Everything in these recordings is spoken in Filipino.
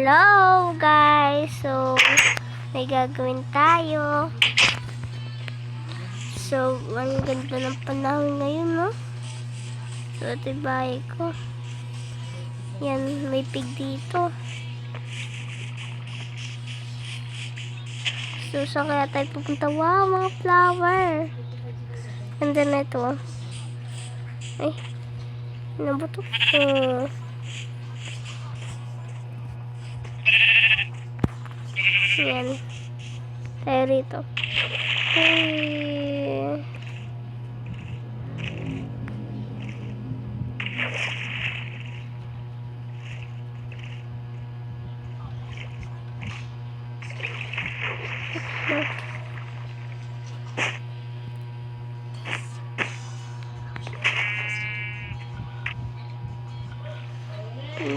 Hello guys! So, may gagawin tayo. So, ang ganda ng panahon ngayon, no? So, ito yung bahay ko. Yan, may pig dito. So, saan kaya tayo pupunta? Wow, mga flower! Ganda na ito. Ay, ano ba ito? Yan. Tayo rito. Hey.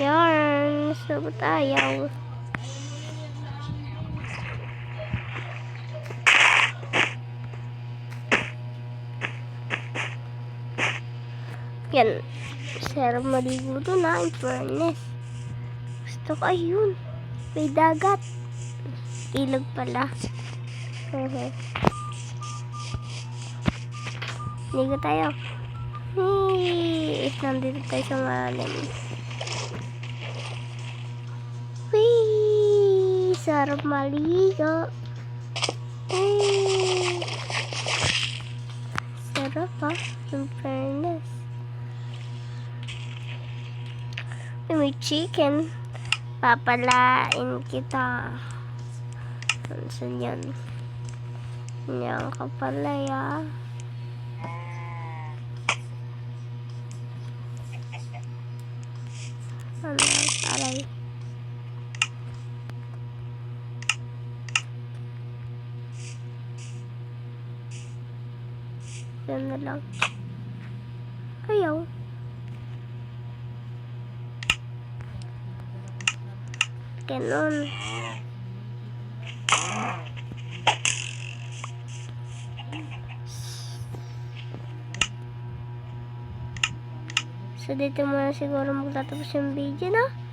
Yan. So, tayo. Yan. Sarap maligo doon na. In fairness. Gusto ko ayun. May dagat. Ilog pala. Ligo tayo. Whee! Nandito tayo sa malalim. Whee! Sarap maligo. Whee! Sarap ha. In fairness. May chicken. Papalain kita. Saan yan? Yan ka pala ya. Ano? Aray. Yan na lang. Ayaw. Ganon. So, dito muna siguro magtatapos yung video, no?